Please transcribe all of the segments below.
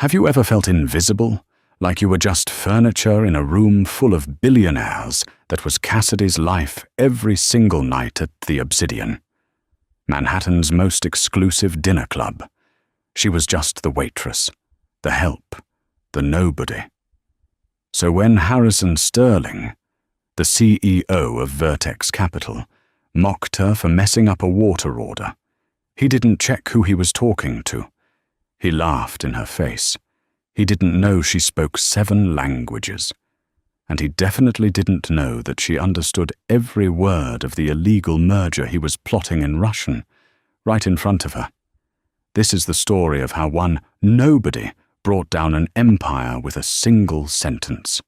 Have you ever felt invisible, like you were just furniture in a room full of billionaires that was Cassidy's life every single night at the Obsidian, Manhattan's most exclusive dinner club? She was just the waitress, the help, the nobody. So when Harrison Sterling, the CEO of Vertex Capital, mocked her for messing up a water order, he didn't check who he was talking to. He laughed in her face. He didn't know she spoke 7 languages. And he definitely didn't know that she understood every word of the illegal merger he was plotting in Russian, right in front of her. This is the story of how one nobody brought down an empire with a single sentence.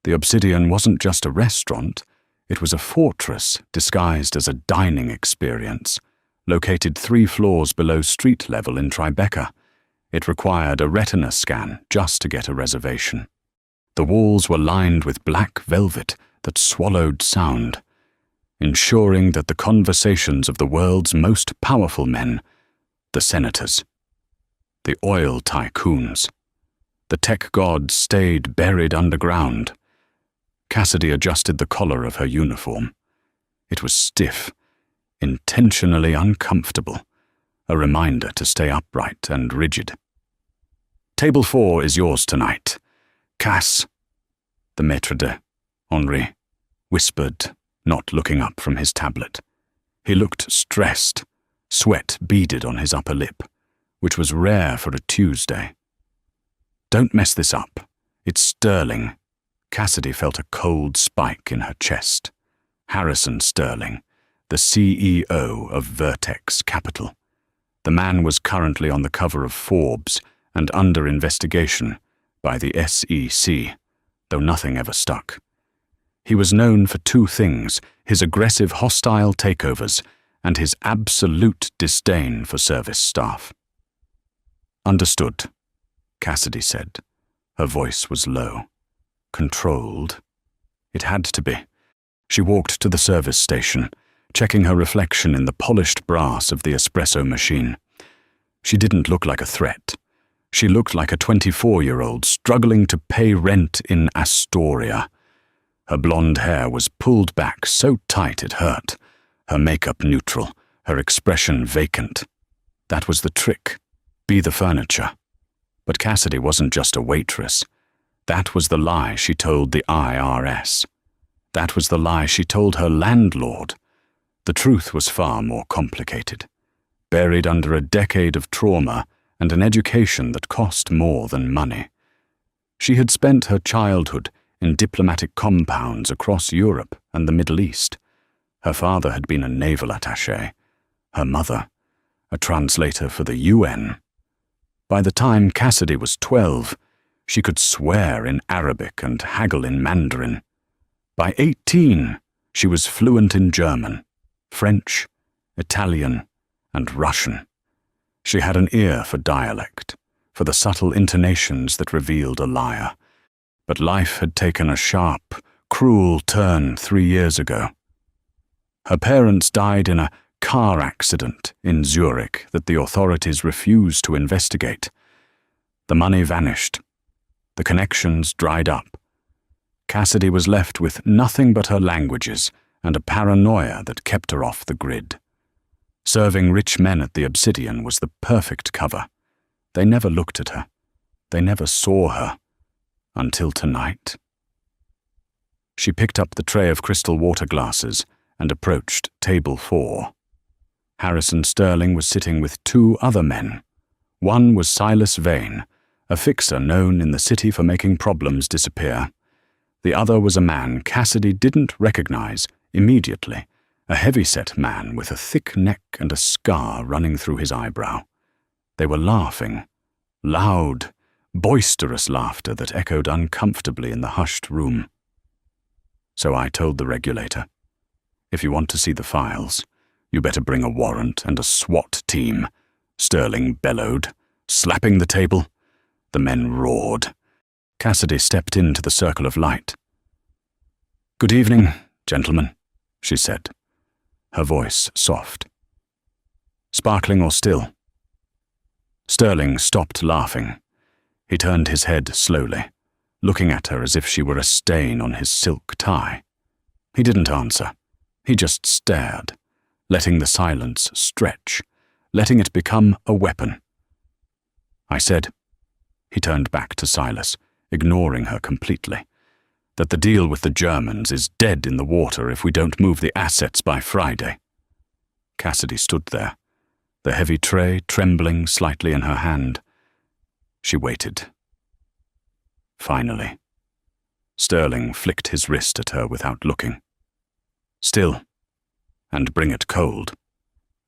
The Obsidian wasn't just a restaurant, it was a fortress disguised as a dining experience, located 3 floors below street level in Tribeca. It required a retina scan just to get a reservation. The walls were lined with black velvet that swallowed sound, ensuring that the conversations of the world's most powerful men, the senators, the oil tycoons, the tech gods, stayed buried underground. Cassidy adjusted the collar of her uniform. It was stiff, intentionally uncomfortable, a reminder to stay upright and rigid. "Table 4 is yours tonight. Cass," the maître d', Henri, whispered, not looking up from his tablet. He looked stressed, sweat beaded on his upper lip, which was rare for a Tuesday. "Don't mess this up. It's Sterling." Cassidy felt a cold spike in her chest. Harrison Sterling, the CEO of Vertex Capital. The man was currently on the cover of Forbes and under investigation by the SEC, though nothing ever stuck. He was known for 2 things: his aggressive hostile takeovers and his absolute disdain for service staff. "Understood," Cassidy said. Her voice was low, controlled. It had to be. She walked to the service station, checking her reflection in the polished brass of the espresso machine. She didn't look like a threat. She looked like a 24-year-old struggling to pay rent in Astoria. Her blonde hair was pulled back so tight it hurt, her makeup neutral, her expression vacant. That was the trick. Be the furniture. But Cassidy wasn't just a waitress. That was the lie she told the IRS. That was the lie she told her landlord. The truth was far more complicated, buried under a decade of trauma and an education that cost more than money. She had spent her childhood in diplomatic compounds across Europe and the Middle East. Her father had been a naval attaché, her mother, a translator for the UN. By the time Cassidy was 12, she could swear in Arabic and haggle in Mandarin. By 18, she was fluent in German, French, Italian, and Russian. She had an ear for dialect, for the subtle intonations that revealed a liar. But life had taken a sharp, cruel turn 3 years ago. Her parents died in a car accident in Zurich that the authorities refused to investigate. The money vanished. The connections dried up. Cassidy was left with nothing but her languages and a paranoia that kept her off the grid. Serving rich men at the Obsidian was the perfect cover. They never looked at her. They never saw her. Until tonight. She picked up the tray of crystal water glasses and approached table 4. Harrison Sterling was sitting with 2 other men. One was Silas Vane, a fixer known in the city for making problems disappear. The other was a man Cassidy didn't recognize immediately, a heavy-set man with a thick neck and a scar running through his eyebrow. They were laughing, loud, boisterous laughter that echoed uncomfortably in the hushed room. So I told the regulator, "If you want to see the files, you better bring a warrant and a SWAT team," Sterling bellowed, slapping the table. The men roared. Cassidy stepped into the circle of light. "Good evening, gentlemen," she said, her voice soft. "Sparkling or still?" Sterling stopped laughing. He turned his head slowly, looking at her as if she were a stain on his silk tie. He didn't answer. He just stared, letting the silence stretch, letting it become a weapon. I said, he turned back to Silas, ignoring her completely, that the deal with the Germans is dead in the water if we don't move the assets by Friday. Cassidy stood there, the heavy tray trembling slightly in her hand. She waited. Finally, Sterling flicked his wrist at her without looking. Still, and bring it cold.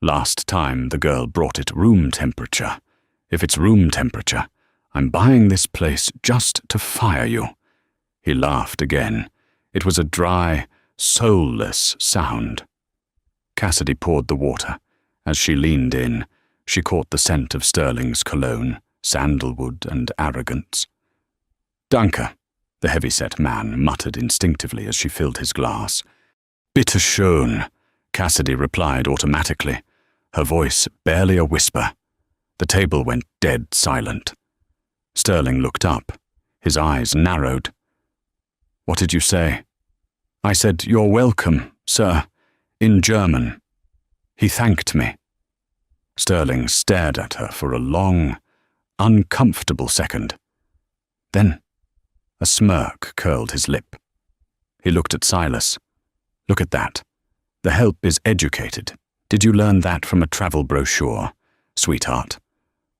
Last time the girl brought it room temperature. If it's room temperature, I'm buying this place just to fire you. He laughed again. It was a dry, soulless sound. Cassidy poured the water. As she leaned in, she caught the scent of Sterling's cologne, sandalwood and arrogance. Danke, the heavy-set man muttered instinctively as she filled his glass. Bitte schön, Cassidy replied automatically, her voice barely a whisper. The table went dead silent. Sterling looked up. His eyes narrowed. What did you say? I said, "You're welcome, sir," in German. He thanked me. Sterling stared at her for a long, uncomfortable second. Then, a smirk curled his lip. He looked at Silas. Look at that. The help is educated. Did you learn that from a travel brochure, sweetheart?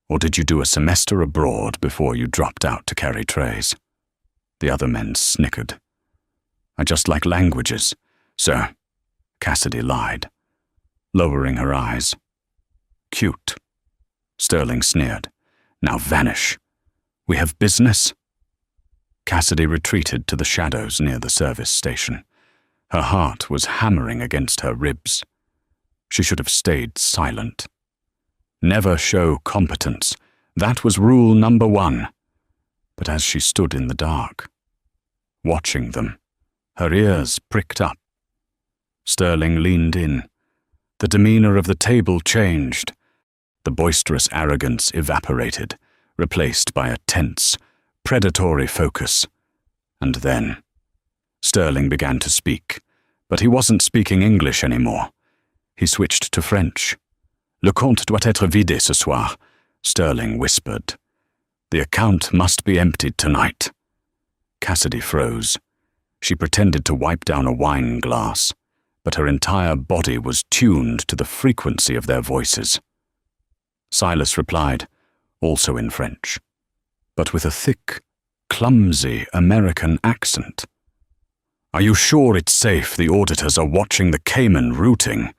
Or did you do a semester abroad before you dropped out to carry trays? The other men snickered. I just like languages, sir, Cassidy lied, lowering her eyes. Cute, Sterling sneered. Now vanish. We have business? Cassidy retreated to the shadows near the service station. Her heart was hammering against her ribs. She should have stayed silent. Never show competence. That was rule number 1. But as she stood in the dark, watching them, her ears pricked up. Sterling leaned in. The demeanor of the table changed. The boisterous arrogance evaporated, replaced by a tense, predatory focus. And then, Sterling began to speak, but he wasn't speaking English anymore. He switched to French. Le compte doit être vidé ce soir, Sterling whispered. The account must be emptied tonight. Cassidy froze. She pretended to wipe down a wine glass, but her entire body was tuned to the frequency of their voices. Silas replied, also in French, but with a thick, clumsy American accent. Are you sure it's safe the auditors are watching the Cayman routing?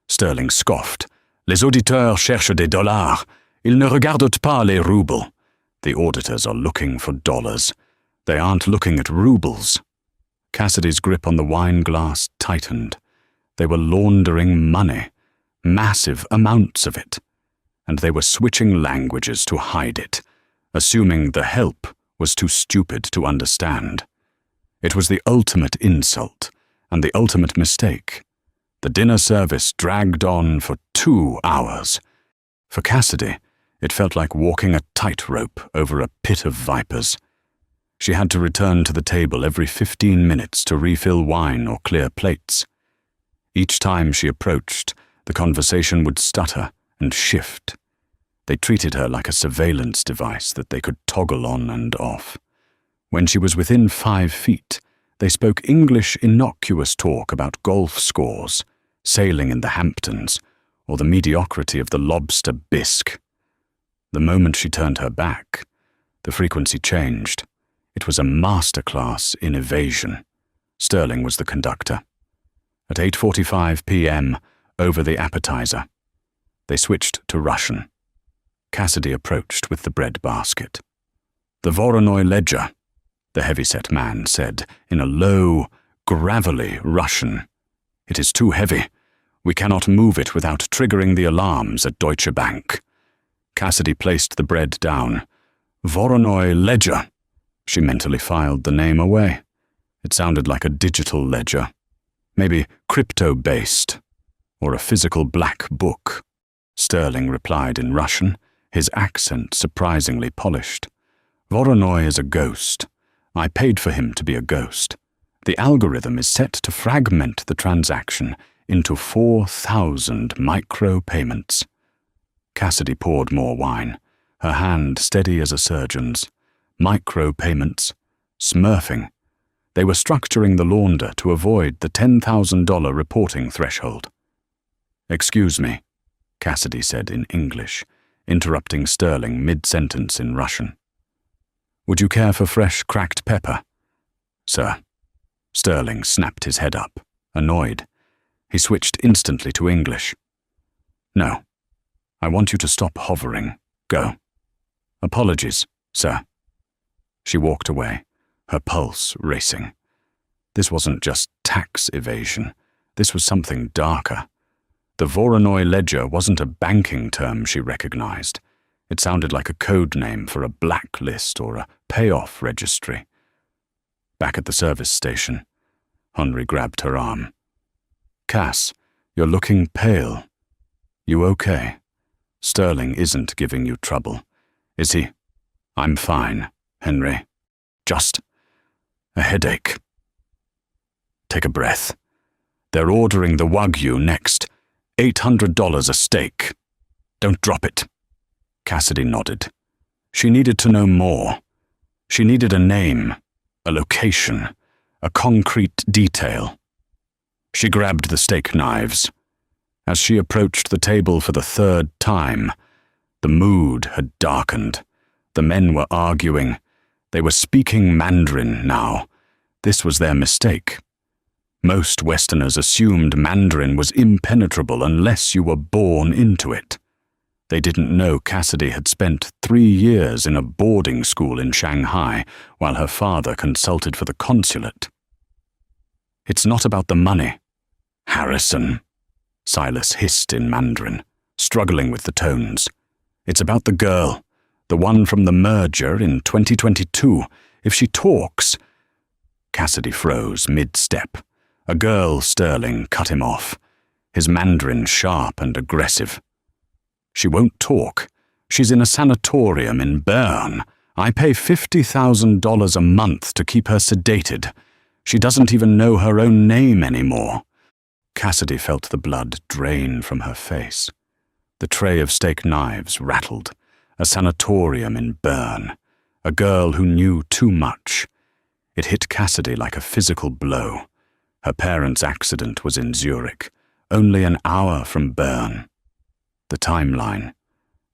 Sterling scoffed. Les auditeurs cherchent des dollars. Ils ne regardent pas les roubles. The auditors are looking for dollars. They aren't looking at rubles. Cassidy's grip on the wine glass tightened. They were laundering money, massive amounts of it, and they were switching languages to hide it, assuming the help was too stupid to understand. It was the ultimate insult and the ultimate mistake. The dinner service dragged on for 2 hours. For Cassidy, it felt like walking a tightrope over a pit of vipers. She had to return to the table every 15 minutes to refill wine or clear plates. Each time she approached, the conversation would stutter and shift. They treated her like a surveillance device that they could toggle on and off. When she was within 5 feet, they spoke English innocuous talk about golf scores, sailing in the Hamptons, or the mediocrity of the lobster bisque. The moment she turned her back, the frequency changed. It was a masterclass in evasion. Sterling was the conductor. At 8:45 p.m., over the appetizer, they switched to Russian. Cassidy approached with the bread basket. The Voronoi ledger, the heavy-set man said in a low, gravelly Russian. It is too heavy. We cannot move it without triggering the alarms at Deutsche Bank. Cassidy placed the bread down. Voronoi ledger. She mentally filed the name away. It sounded like a digital ledger. Maybe crypto-based, or a physical black book. Sterling replied in Russian, his accent surprisingly polished. "Voronoi is a ghost. I paid for him to be a ghost. The algorithm is set to fragment the transaction into 4,000 micro-payments." Cassidy poured more wine, her hand steady as a surgeon's. Micro-payments. Smurfing. They were structuring the launder to avoid the $10,000 reporting threshold. "Excuse me," Cassidy said in English, interrupting Sterling mid-sentence in Russian. "Would you care for fresh cracked pepper?" "Sir." Sterling snapped his head up, annoyed. He switched instantly to English. "No. I want you to stop hovering. Go." "Apologies, sir." She walked away, her pulse racing. This wasn't just tax evasion. This was something darker. The Voronoi ledger wasn't a banking term she recognized. It sounded like a code name for a blacklist or a payoff registry. Back at the service station, Henry grabbed her arm. "Cass, you're looking pale. You okay? Sterling isn't giving you trouble, is he?" "I'm fine, Henry. Just a headache." "Take a breath. They're ordering the Wagyu next. $800 a steak. Don't drop it." Cassidy nodded. She needed to know more. She needed a name, a location, a concrete detail. She grabbed the steak knives. As she approached the table for the third time, the mood had darkened. The men were arguing. They were speaking Mandarin now. This was their mistake. Most Westerners assumed Mandarin was impenetrable unless you were born into it. They didn't know Cassidy had spent 3 years in a boarding school in Shanghai while her father consulted for the consulate. "It's not about the money." "Harrison," Silas hissed in Mandarin, struggling with the tones. "It's about the girl, the one from the merger in 2022. If she talks—" Cassidy froze mid-step. A girl, Sterling, cut him off, his Mandarin sharp and aggressive. "She won't talk. She's in a sanatorium in Bern. I pay $50,000 a month to keep her sedated. She doesn't even know her own name anymore." Cassidy felt the blood drain from her face. The tray of steak knives rattled. A sanatorium in Bern. A girl who knew too much. It hit Cassidy like a physical blow. Her parents' accident was in Zurich, only an hour from Bern. The timeline,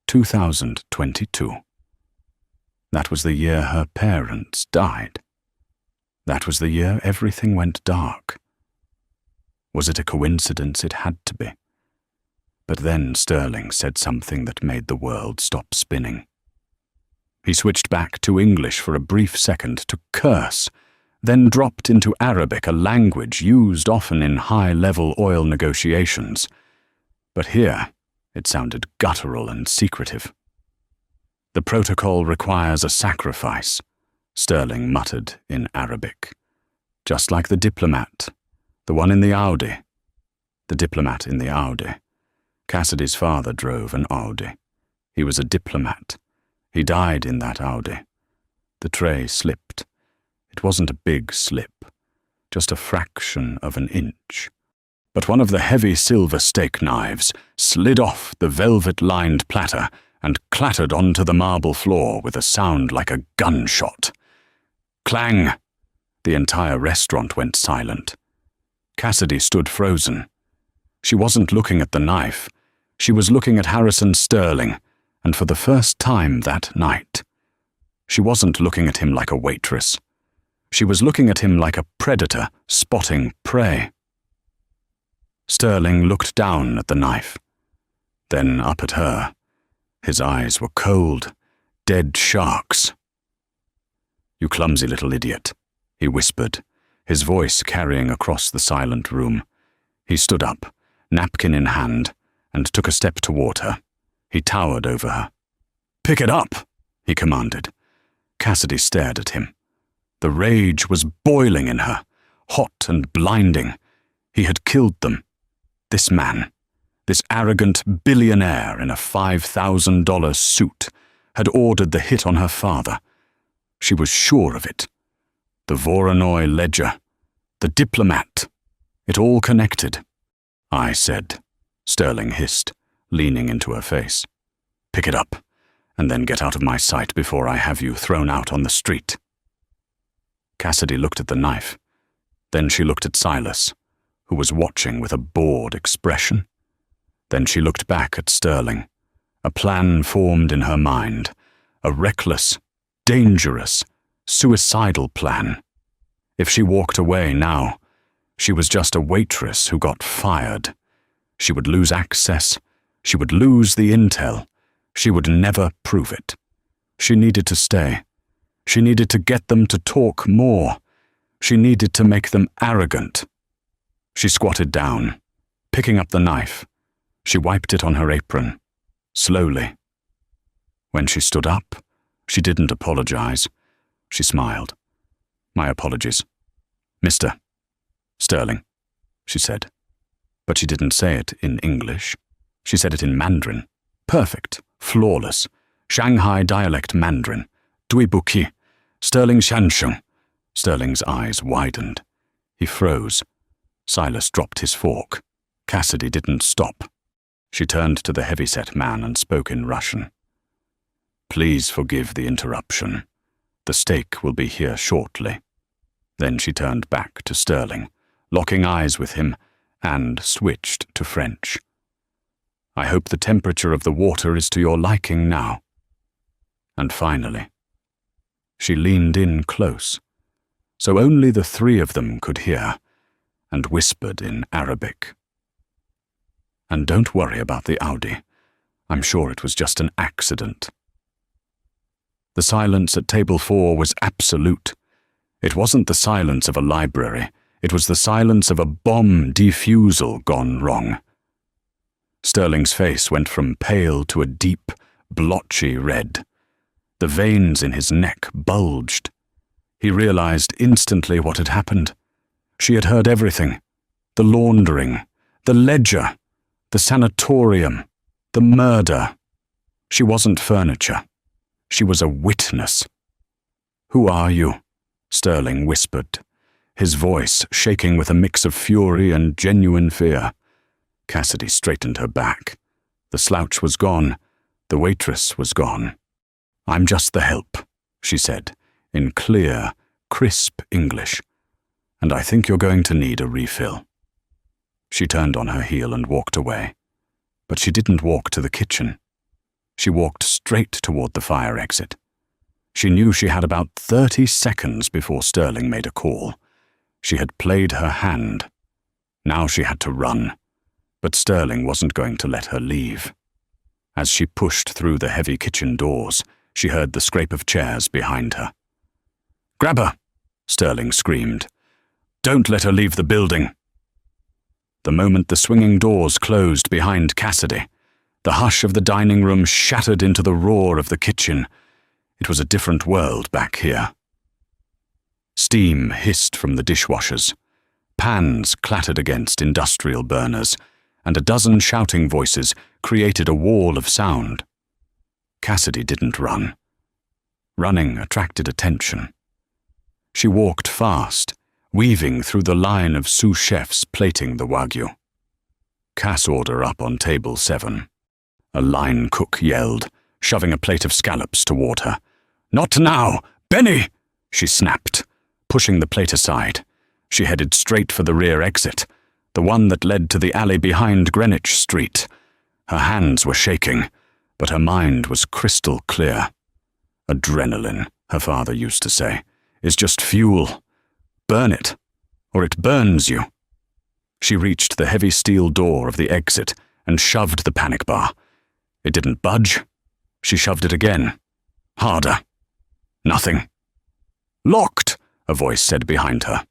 2022. That was the year her parents died. That was the year everything went dark. Was it a coincidence? It had to be. But then Sterling said something that made the world stop spinning. He switched back to English for a brief second to curse, then dropped into Arabic, a language used often in high-level oil negotiations. But here, it sounded guttural and secretive. "The protocol requires a sacrifice," Sterling muttered in Arabic. "Just like the diplomat, the one in the Audi." The diplomat in the Audi. Cassidy's father drove an Audi. He was a diplomat. He died in that Audi. The tray slipped. It wasn't a big slip, just a fraction of an inch. But one of the heavy silver steak knives slid off the velvet-lined platter and clattered onto the marble floor with a sound like a gunshot. Clang! The entire restaurant went silent. Cassidy stood frozen. She wasn't looking at the knife. She was looking at Harrison Sterling, and for the first time that night. She wasn't looking at him like a waitress. She was looking at him like a predator spotting prey. Sterling looked down at the knife, then up at her. His eyes were cold, dead sharks. "You clumsy little idiot," he whispered, his voice carrying across the silent room. He stood up, napkin in hand, and took a step toward her. He towered over her. "Pick it up," he commanded. Cassidy stared at him. The rage was boiling in her, hot and blinding. He had killed them. This man. This arrogant billionaire in a $5,000 suit had ordered the hit on her father. She was sure of it. The Voronoi ledger, the diplomat, it all connected. I said, Sterling hissed, leaning into her face. Pick it up, and then get out of my sight before I have you thrown out on the street. Cassidy looked at the knife. Then she looked at Silas, who was watching with a bored expression. Then she looked back at Sterling. A plan formed in her mind, a reckless, dangerous, suicidal plan. If she walked away now, she was just a waitress who got fired. She would lose access. She would lose the intel. She would never prove it. She needed to stay. She needed to get them to talk more. She needed to make them arrogant. She squatted down, picking up the knife. She wiped it on her apron, slowly. When she stood up, she didn't apologize. She smiled. My apologies. Mr. Sterling, she said. But she didn't say it in English. She said it in Mandarin. Perfect, flawless, Shanghai dialect Mandarin. Dui buki, Sterling Shanshung. Sterling's eyes widened. He froze. Silas dropped his fork. Cassidy didn't stop. She turned to the heavyset man and spoke in Russian. Please forgive the interruption. The steak will be here shortly. Then she turned back to Sterling, locking eyes with him, and switched to French. I hope the temperature of the water is to your liking now. And finally, she leaned in close, so only the three of them could hear, and whispered in Arabic. And don't worry about the Audi. I'm sure it was just an accident. The silence at table 4 was absolute. It wasn't the silence of a library. It was the silence of a bomb defusal gone wrong. Sterling's face went from pale to a deep, blotchy red. The veins in his neck bulged. He realized instantly what had happened. She had heard everything. The laundering, the ledger, the sanatorium, the murder. She wasn't furniture. She was a witness. Who are you? Sterling whispered, his voice shaking with a mix of fury and genuine fear. Cassidy straightened her back. The slouch was gone. The waitress was gone. I'm just the help, she said, in clear, crisp English. And I think you're going to need a refill. She turned on her heel and walked away. But she didn't walk to the kitchen. She walked straight toward the fire exit. She knew she had about 30 seconds before Sterling made a call. She had played her hand. Now she had to run. But Sterling wasn't going to let her leave. As she pushed through the heavy kitchen doors, she heard the scrape of chairs behind her. "Grab her!" Sterling screamed. "Don't let her leave the building." The moment the swinging doors closed behind Cassidy, the hush of the dining room shattered into the roar of the kitchen. It was a different world back here. Steam hissed from the dishwashers. Pans clattered against industrial burners, and a dozen shouting voices created a wall of sound. Cassidy didn't run. Running attracted attention. She walked fast, weaving through the line of sous chefs plating the wagyu. Cass order up on table 7. A line cook yelled, shoving a plate of scallops toward her. "Not now! Benny!" she snapped, pushing the plate aside. She headed straight for the rear exit, the one that led to the alley behind Greenwich Street. Her hands were shaking, but her mind was crystal clear. Adrenaline, her father used to say, is just fuel. Burn it, or it burns you. She reached the heavy steel door of the exit and shoved the panic bar. It didn't budge. She shoved it again. Harder. Nothing. "Locked," a voice said behind her.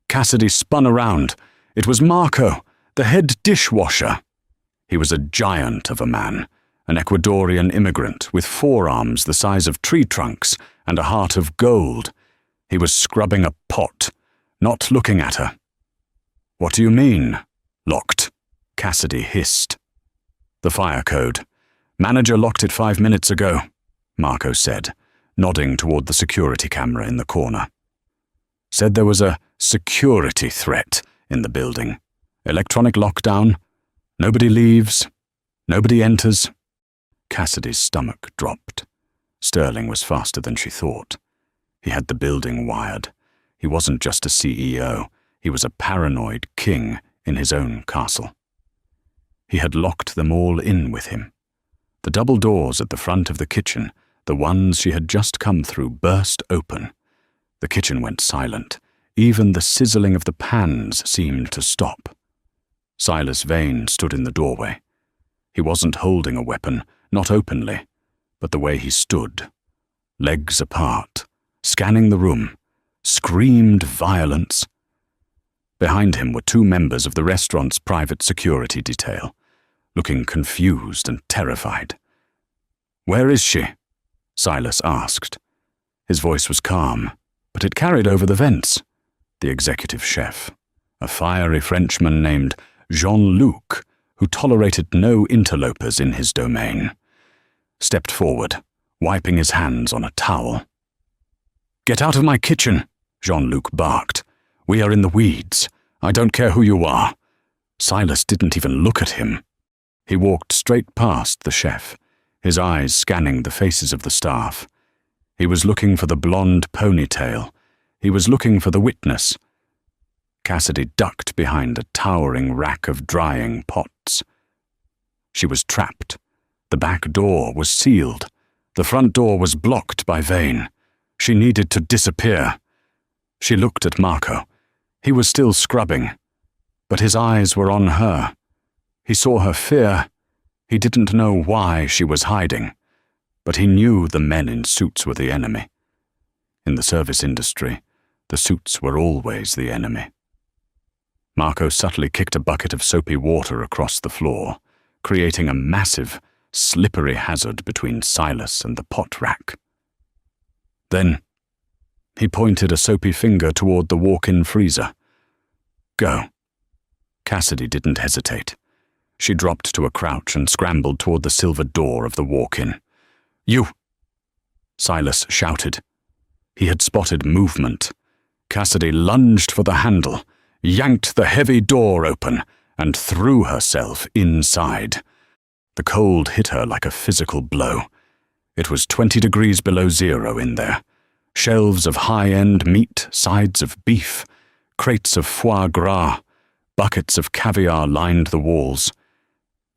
Cassidy spun around. It was Marco, the head dishwasher. He was a giant of a man, an Ecuadorian immigrant with forearms the size of tree trunks and a heart of gold. He was scrubbing a pot, not looking at her. "What do you mean, locked?" Cassidy hissed. "The fire code. Manager locked it 5 minutes ago," Marco said, nodding toward the security camera in the corner. "Said there was a security threat in the building. Electronic lockdown. Nobody leaves. Nobody enters." Cassidy's stomach dropped. Sterling was faster than she thought. He had the building wired. He wasn't just a CEO. He was a paranoid king in his own castle. He had locked them all in with him. The double doors at the front of the kitchen, the ones she had just come through, burst open. The kitchen went silent. Even the sizzling of the pans seemed to stop. Silas Vane stood in the doorway. He wasn't holding a weapon, not openly, but the way he stood, legs apart, scanning the room, screamed violence. Behind him were 2 members of the restaurant's private security detail, looking confused and terrified. "Where is she?" Silas asked. His voice was calm, but it carried over the vents. The executive chef, a fiery Frenchman named Jean-Luc, who tolerated no interlopers in his domain, stepped forward, wiping his hands on a towel. "Get out of my kitchen," Jean-Luc barked. "We are in the weeds. I don't care who you are." Silas didn't even look at him. He walked straight past the chef, his eyes scanning the faces of the staff. He was looking for the blonde ponytail. He was looking for the witness. Cassidy ducked behind a towering rack of drying pots. She was trapped. The back door was sealed. The front door was blocked by Vane. She needed to disappear. She looked at Marco. He was still scrubbing, but his eyes were on her. He saw her fear. He didn't know why she was hiding, but he knew the men in suits were the enemy. In the service industry, the suits were always the enemy. Marco subtly kicked a bucket of soapy water across the floor, creating a massive, slippery hazard between Silas and the pot rack. Then, he pointed a soapy finger toward the walk-in freezer. "Go." Cassidy didn't hesitate. She dropped to a crouch and scrambled toward the silver door of the walk-in. "You!" Silas shouted. He had spotted movement. Cassidy lunged for the handle, yanked the heavy door open, and threw herself inside. The cold hit her like a physical blow. It was 20 degrees below zero in there. Shelves of high-end meat, sides of beef, crates of foie gras, buckets of caviar lined the walls.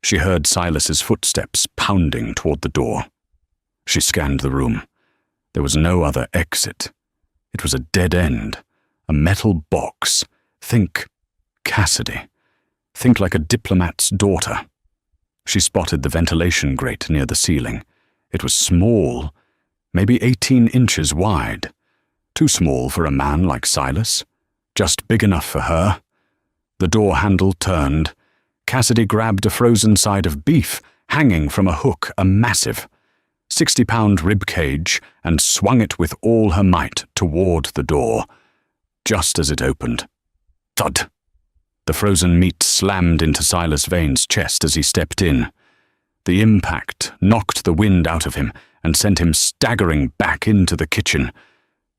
She heard Silas's footsteps pounding toward the door. She scanned the room. There was no other exit. It was a dead end, a metal box. Think Cassidy. Think like a diplomat's daughter. She spotted the ventilation grate near the ceiling. It was small, maybe 18 inches wide. Too small for a man like Silas, just big enough for her. The door handle turned. Cassidy grabbed a frozen side of beef hanging from a hook, a massive 60-pound rib cage, and swung it with all her might toward the door. Just as it opened, thud! The frozen meat slammed into Silas Vane's chest as he stepped in. The impact knocked the wind out of him and sent him staggering back into the kitchen,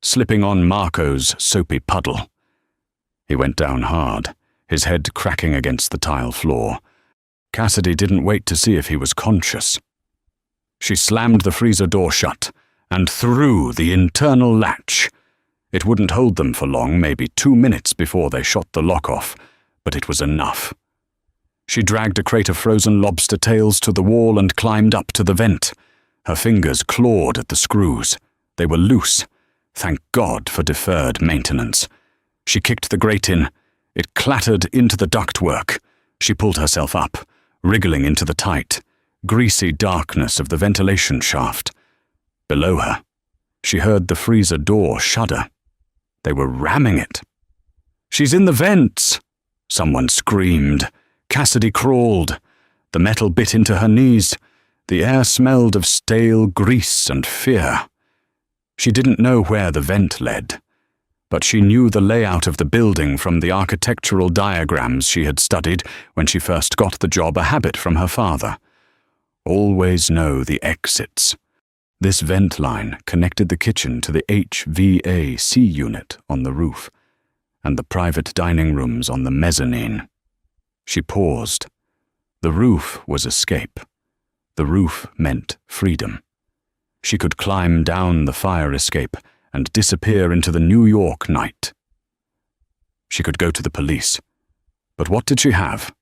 slipping on Marco's soapy puddle. He went down hard, his head cracking against the tile floor. Cassidy didn't wait to see if he was conscious. She slammed the freezer door shut and threw the internal latch. It wouldn't hold them for long, maybe 2 minutes before they shot the lock off, but it was enough. She dragged a crate of frozen lobster tails to the wall and climbed up to the vent. Her fingers clawed at the screws. They were loose. Thank God for deferred maintenance. She kicked the grate in. It clattered into the ductwork. She pulled herself up, wriggling into the tight, greasy darkness of the ventilation shaft. Below her, she heard the freezer door shudder. They were ramming it. "She's in the vents!" Someone screamed. Cassidy crawled. The metal bit into her knees. The air smelled of stale grease and fear. She didn't know where the vent led, but she knew the layout of the building from the architectural diagrams she had studied when she first got the job, a habit from her father. Always know the exits. This vent line connected the kitchen to the HVAC unit on the roof and the private dining rooms on the mezzanine. She paused. The roof was escape. The roof meant freedom. She could climb down the fire escape and disappear into the New York night. She could go to the police. But what did she have?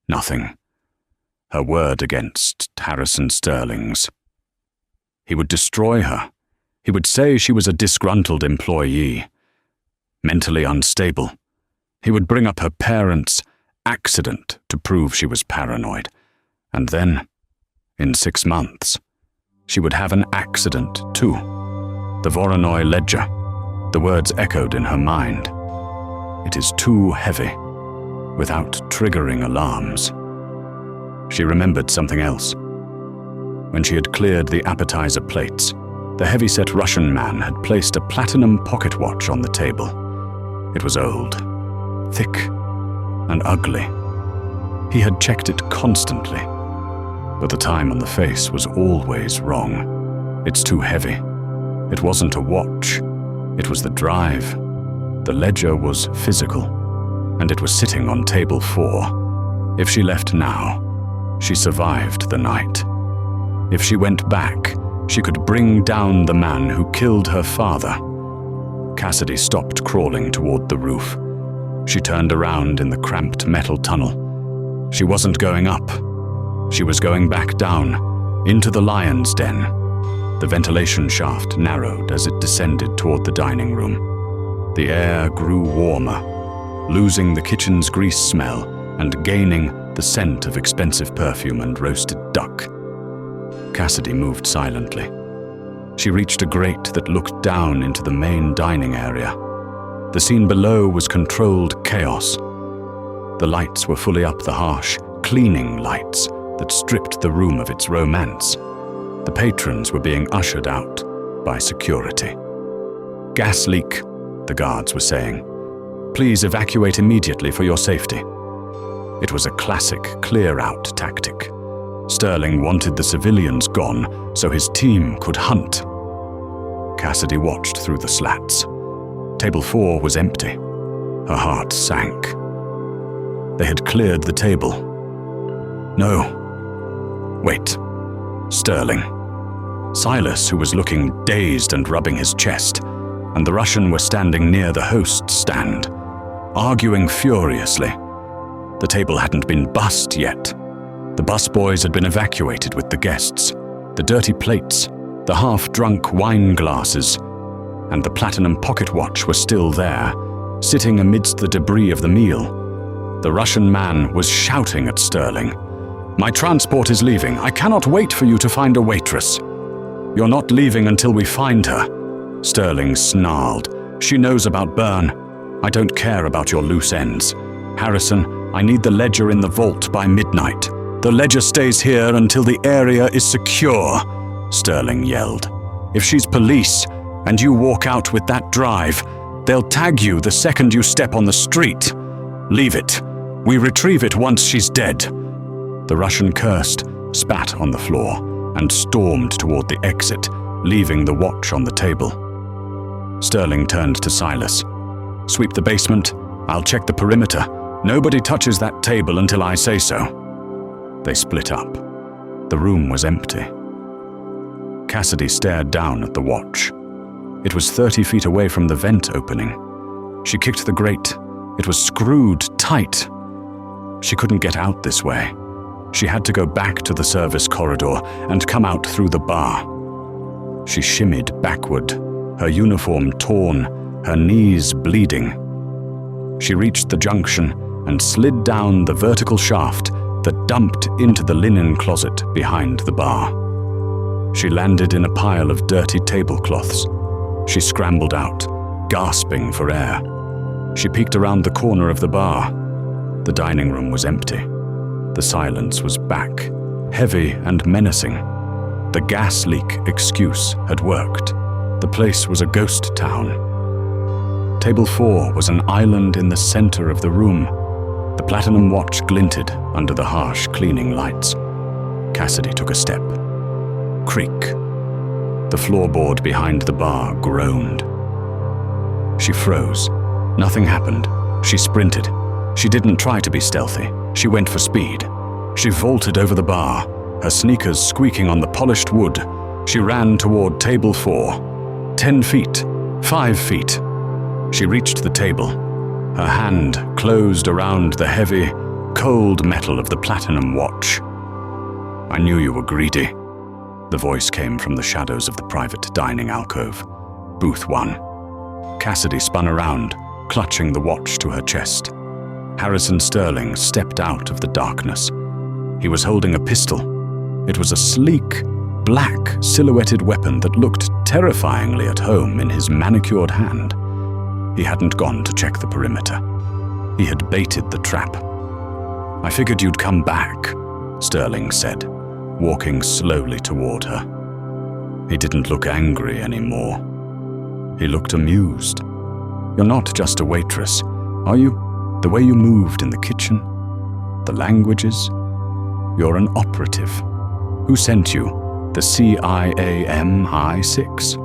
Nothing. Her word against Harrison Sterling's. He would destroy her. He would say she was a disgruntled employee, mentally unstable. He would bring up her parents' accident to prove she was paranoid. And then, in 6 months, she would have an accident too. The Voronoi ledger. The words echoed in her mind. It is too heavy, without triggering alarms. She remembered something else. When she had cleared the appetizer plates, the heavy-set Russian man had placed a platinum pocket watch on the table. It was old, thick, and ugly. He had checked it constantly, but the time on the face was always wrong. It's too heavy. It wasn't a watch. It was the drive. The ledger was physical, and it was sitting on table 4. If she left now, she survived the night. If she went back, she could bring down the man who killed her father. Cassidy stopped crawling toward the roof. She turned around in the cramped metal tunnel. She wasn't going up. She was going back down, into the lion's den. The ventilation shaft narrowed as it descended toward the dining room. The air grew warmer, losing the kitchen's grease smell and gaining the scent of expensive perfume and roasted duck. Cassidy moved silently. She reached a grate that looked down into the main dining area. The scene below was controlled chaos. The lights were fully up, the harsh, cleaning lights that stripped the room of its romance. The patrons were being ushered out by security. "Gas leak," the guards were saying. "Please evacuate immediately for your safety." It was a classic clear-out tactic. Sterling wanted the civilians gone so his team could hunt. Cassidy watched through the slats. Table 4 was empty. Her heart sank. They had cleared the table. No. Wait. Sterling. Silas, who was looking dazed and rubbing his chest, and the Russian were standing near the host's stand, arguing furiously. The table hadn't been bussed yet. The busboys had been evacuated with the guests. The dirty plates, the half-drunk wine glasses, and the platinum pocket watch were still there, sitting amidst the debris of the meal. The Russian man was shouting at Sterling. "My transport is leaving. I cannot wait for you to find a waitress." "You're not leaving until we find her," Sterling snarled. "She knows about Byrne. I don't care about your loose ends. Harrison, I need the ledger in the vault by midnight. The ledger stays here until the area is secure," Sterling yelled. "If she's police and you walk out with that drive, they'll tag you the second you step on the street. Leave it. We retrieve it once she's dead." The Russian cursed, spat on the floor, and stormed toward the exit, leaving the watch on the table. Sterling turned to Silas. "Sweep the basement. I'll check the perimeter. Nobody touches that table until I say so." They split up. The room was empty. Cassidy stared down at the watch. It was 30 feet away from the vent opening. She kicked the grate. It was screwed tight. She couldn't get out this way. She had to go back to the service corridor and come out through the bar. She shimmied backward, her uniform torn, her knees bleeding. She reached the junction and slid down the vertical shaft that dumped into the linen closet behind the bar. She landed in a pile of dirty tablecloths. She scrambled out, gasping for air. She peeked around the corner of the bar. The dining room was empty. The silence was back, heavy and menacing. The gas leak excuse had worked. The place was a ghost town. Table 4 was an island in the center of the room. The platinum watch glinted under the harsh cleaning lights. Cassidy took a step. Creak. The floorboard behind the bar groaned. She froze. Nothing happened. She sprinted. She didn't try to be stealthy. She went for speed. She vaulted over the bar, her sneakers squeaking on the polished wood. She ran toward table 4. 10 feet. 5 feet. She reached the table. Her hand closed around the heavy, cold metal of the platinum watch. "I knew you were greedy." The voice came from the shadows of the private dining alcove. Booth 1. Cassidy spun around, clutching the watch to her chest. Harrison Sterling stepped out of the darkness. He was holding a pistol. It was a sleek, black, silhouetted weapon that looked terrifyingly at home in his manicured hand. He hadn't gone to check the perimeter. He had baited the trap. "I figured you'd come back," Sterling said, walking slowly toward her. He didn't look angry anymore. He looked amused. "You're not just a waitress, are you? The way you moved in the kitchen, the languages. You're an operative. Who sent you? The CIA MI6?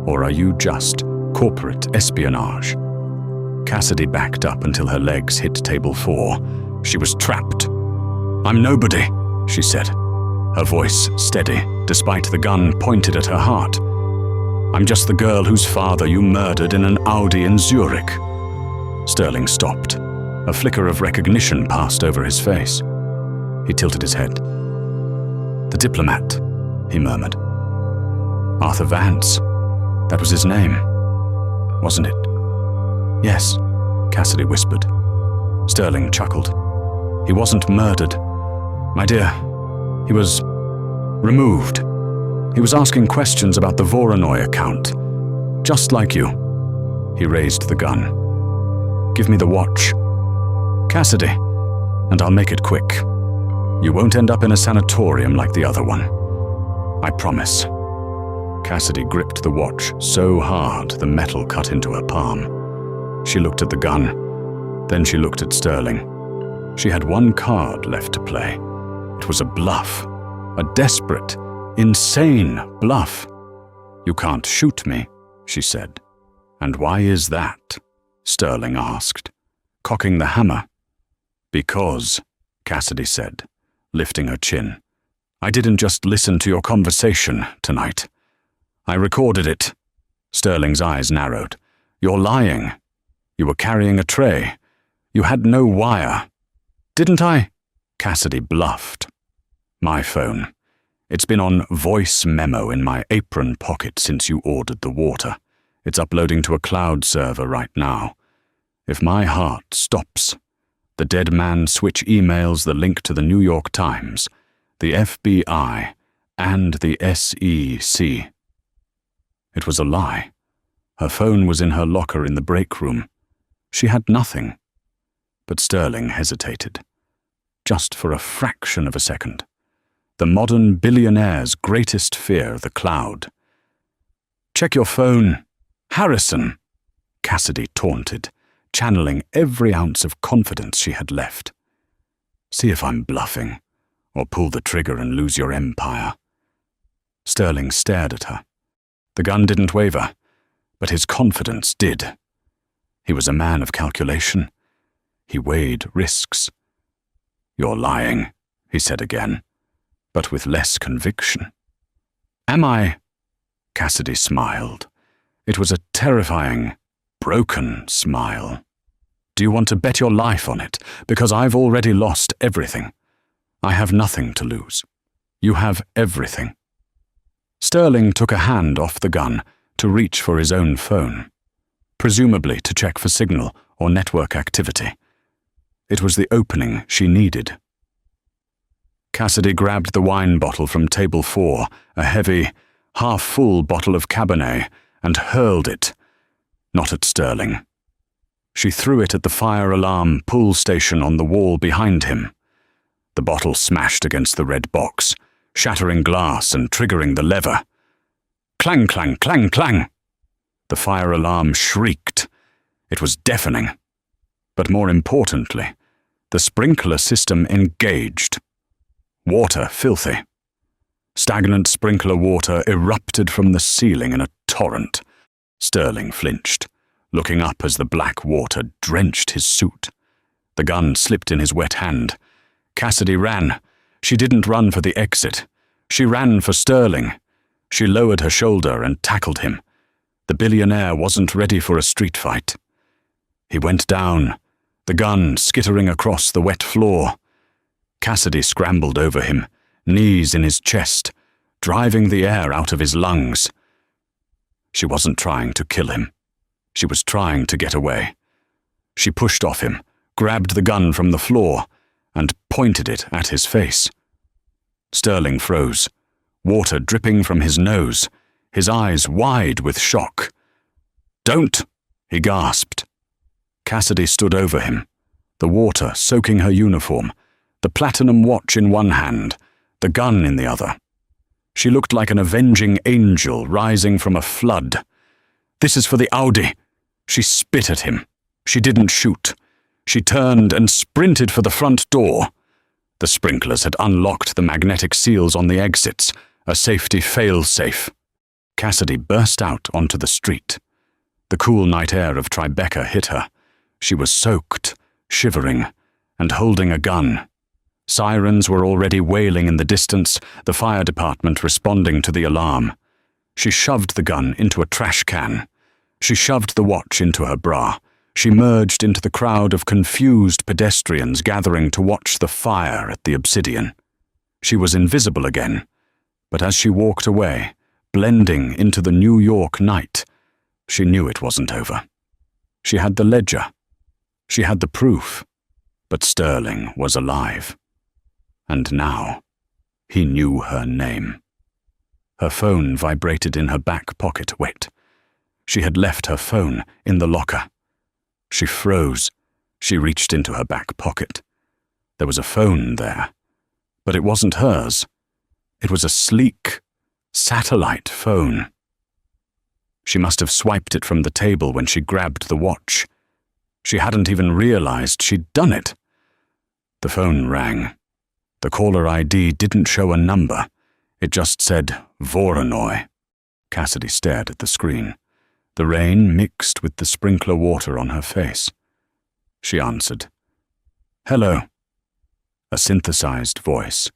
Or are you just corporate espionage?" Cassidy backed up until her legs hit table 4. She was trapped. "I'm nobody," she said, her voice steady, despite the gun pointed at her heart. "I'm just the girl whose father you murdered in an Audi in Zurich." Sterling stopped. A flicker of recognition passed over his face. He tilted his head. "The diplomat," he murmured. "Arthur Vance. That was his name, wasn't it?" "Yes," Cassidy whispered. Sterling chuckled. "He wasn't murdered, my dear. He was removed. He was asking questions about the Voronoi account, just like you." He raised the gun. "Give me the watch, Cassidy, and I'll make it quick. You won't end up in a sanatorium like the other one. I promise." Cassidy gripped the watch so hard the metal cut into her palm. She looked at the gun, then she looked at Sterling. She had one card left to play. It was a bluff, a desperate, insane bluff. "You can't shoot me," she said. "And why is that?" Sterling asked, cocking the hammer. "Because," Cassidy said, lifting her chin, "I didn't just listen to your conversation tonight. I recorded it." Sterling's eyes narrowed. "You're lying. You were carrying a tray. You had no wire." "Didn't I?" Cassidy bluffed. "My phone. It's been on voice memo in my apron pocket since you ordered the water. It's uploading to a cloud server right now. If my heart stops, the dead man switch emails the link to the New York Times, the FBI, and the SEC." It was a lie. Her phone was in her locker in the break room. She had nothing. But Sterling hesitated. Just for a fraction of a second. The modern billionaire's greatest fear, the cloud. "Check your phone, Harrison," Cassidy taunted, channeling every ounce of confidence she had left. "See if I'm bluffing, or pull the trigger and lose your empire." Sterling stared at her. The gun didn't waver, but his confidence did. He was a man of calculation. He weighed risks. "You're lying," he said again, but with less conviction. "Am I?" Cassidy smiled. It was a terrifying, broken smile. "Do you want to bet your life on it? Because I've already lost everything. I have nothing to lose. You have everything." Sterling took a hand off the gun to reach for his own phone, presumably to check for signal or network activity. It was the opening she needed. Cassidy grabbed the wine bottle from table 4, a heavy, half-full bottle of Cabernet, and hurled it, not at Sterling. She threw it at the fire alarm pull station on the wall behind him. The bottle smashed against the red box, shattering glass and triggering the lever. Clang, clang, clang, clang! The fire alarm shrieked. It was deafening. But more importantly, the sprinkler system engaged. Water filthy. Stagnant sprinkler water erupted from the ceiling in a torrent. Sterling flinched, looking up as the black water drenched his suit. The gun slipped in his wet hand. Cassidy ran. She didn't run for the exit. She ran for Sterling. She lowered her shoulder and tackled him. The billionaire wasn't ready for a street fight. He went down, the gun skittering across the wet floor. Cassidy scrambled over him, knees in his chest, driving the air out of his lungs. She wasn't trying to kill him. She was trying to get away. She pushed off him, grabbed the gun from the floor, and pointed it at his face. Sterling froze, water dripping from his nose, his eyes wide with shock. "Don't!" he gasped. Cassidy stood over him, the water soaking her uniform, the platinum watch in one hand, the gun in the other. She looked like an avenging angel rising from a flood. "This is for the Audi." She spit at him. She didn't shoot. She turned and sprinted for the front door. The sprinklers had unlocked the magnetic seals on the exits, a safety fail-safe. Cassidy burst out onto the street. The cool night air of Tribeca hit her. She was soaked, shivering, and holding a gun. Sirens were already wailing in the distance, the fire department responding to the alarm. She shoved the gun into a trash can. She shoved the watch into her bra. She merged into the crowd of confused pedestrians gathering to watch the fire at the Obsidian. She was invisible again, but as she walked away, blending into the New York night, she knew it wasn't over. She had the ledger. She had the proof. But Sterling was alive. And now, he knew her name. Her phone vibrated in her back pocket, wet. She had left her phone in the locker. She froze. She reached into her back pocket. There was a phone there, but it wasn't hers. It was a sleek, satellite phone. She must have swiped it from the table when she grabbed the watch. She hadn't even realized she'd done it. The phone rang. The caller ID didn't show a number. It just said, Voronoi. Cassidy stared at the screen. The rain mixed with the sprinkler water on her face. She answered. "Hello." A synthesized voice,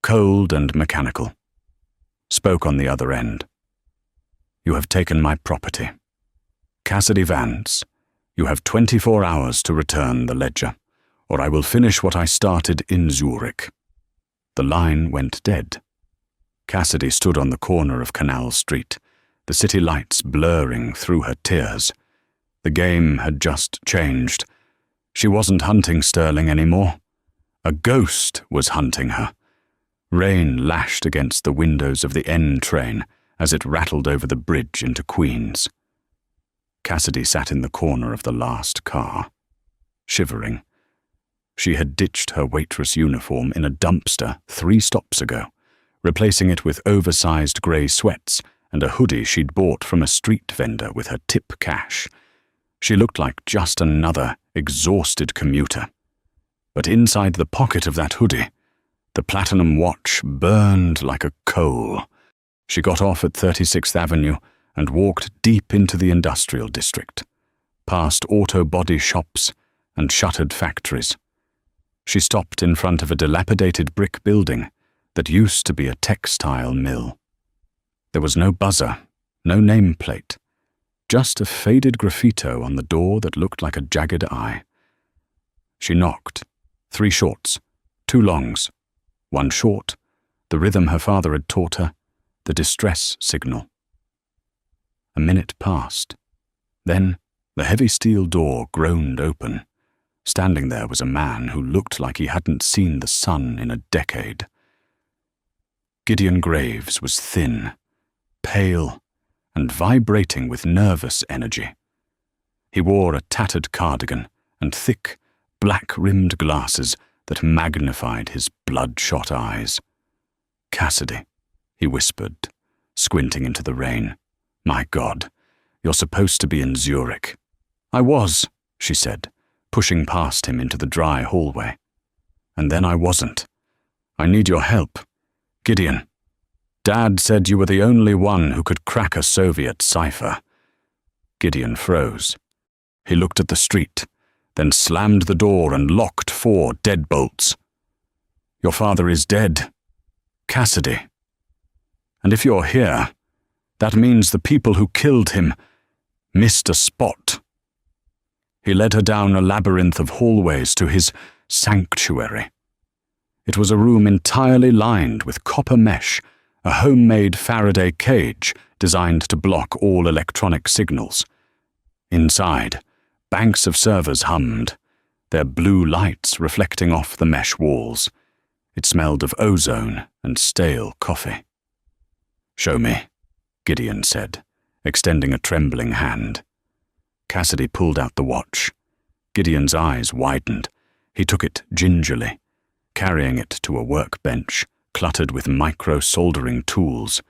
cold and mechanical, spoke on the other end. "You have taken my property. Cassidy Vance, you have 24 hours to return the ledger, or I will finish what I started in Zurich." The line went dead. Cassidy stood on the corner of Canal Street, the city lights blurring through her tears. The game had just changed. She wasn't hunting Sterling anymore. A ghost was hunting her. Rain lashed against the windows of the N train as it rattled over the bridge into Queens. Cassidy sat in the corner of the last car, shivering. She had ditched her waitress uniform in a dumpster 3 stops ago, replacing it with oversized grey sweats and a hoodie she'd bought from a street vendor with her tip cash. She looked like just another exhausted commuter. But inside the pocket of that hoodie, the platinum watch burned like a coal. She got off at 36th Avenue and walked deep into the industrial district, past auto body shops and shuttered factories. She stopped in front of a dilapidated brick building that used to be a textile mill. There was no buzzer, no nameplate, just a faded graffito on the door that looked like a jagged eye. She knocked. 3 shorts, 2 longs, 1 short, the rhythm her father had taught her, the distress signal. A minute passed. Then the heavy steel door groaned open. Standing there was a man who looked like he hadn't seen the sun in a decade. Gideon Graves was thin, pale, and vibrating with nervous energy. He wore a tattered cardigan and thick, black-rimmed glasses that magnified his bloodshot eyes. "Cassidy," he whispered, squinting into the rain. "My God, you're supposed to be in Zurich." "I was," she said, pushing past him into the dry hallway. "And then I wasn't. I need your help. Gideon. Dad said you were the only one who could crack a Soviet cipher. Gideon froze. He looked at the street, then slammed the door and locked 4 deadbolts. Your father is dead. Cassidy. And if you're here, that means the people who killed him missed a spot. He led her down a labyrinth of hallways to his sanctuary. It was a room entirely lined with copper mesh, a homemade Faraday cage designed to block all electronic signals. Inside, banks of servers hummed, their blue lights reflecting off the mesh walls. It smelled of ozone and stale coffee. "Show me," Gideon said, extending a trembling hand. Cassidy pulled out the watch. Gideon's eyes widened. He took it gingerly, carrying it to a workbench cluttered with micro-soldering tools.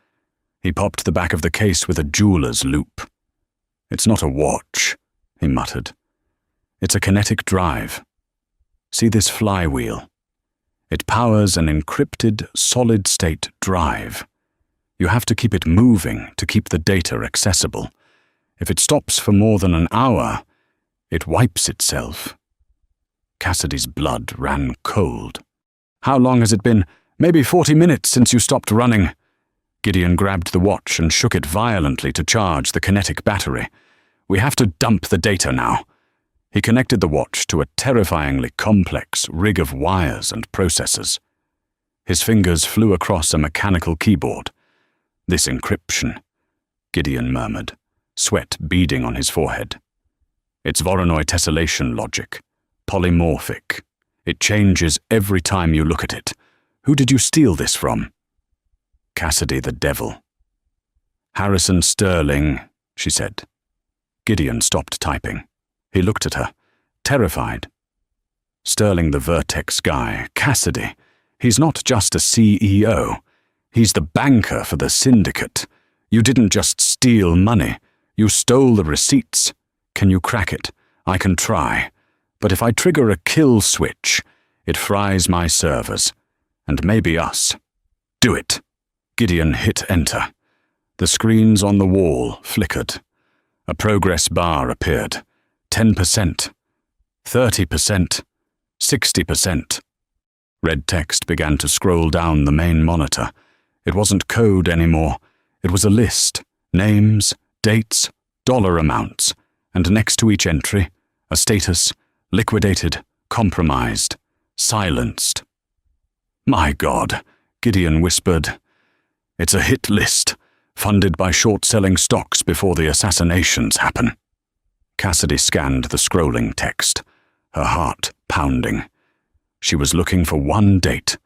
He popped the back of the case with a jeweler's loop. "It's not a watch," he muttered. "It's a kinetic drive. See this flywheel? It powers an encrypted, solid-state drive. You have to keep it moving to keep the data accessible. If it stops for more than an hour, it wipes itself." Cassidy's blood ran cold. "How long has it been?" "Maybe 40 minutes since you stopped running." Gideon grabbed the watch and shook it violently to charge the kinetic battery. "We have to dump the data now." He connected the watch to a terrifyingly complex rig of wires and processors. His fingers flew across a mechanical keyboard. "This encryption," Gideon murmured, sweat beading on his forehead. "It's Voronoi tessellation logic, polymorphic. It changes every time you look at it. Who did you steal this from?" "Cassidy the devil." "Harrison Sterling," she said. Gideon stopped typing. He looked at her, terrified. "Sterling the Vertex guy, Cassidy. He's not just a CEO. He's the banker for the syndicate. You didn't just steal money. You stole the receipts. Can you crack it? I can try. But if I trigger a kill switch, it fries my servers. And maybe us. Do it." Gideon hit enter. The screens on the wall flickered. A progress bar appeared. 10%, 30%, 60%. Red text began to scroll down the main monitor. It wasn't code anymore. It was a list. Names, dates, dollar amounts, and next to each entry, a status: liquidated, compromised, silenced. "My God," Gideon whispered. "It's a hit list, funded by short-selling stocks before the assassinations happen." Cassidy scanned the scrolling text, her heart pounding. She was looking for one date,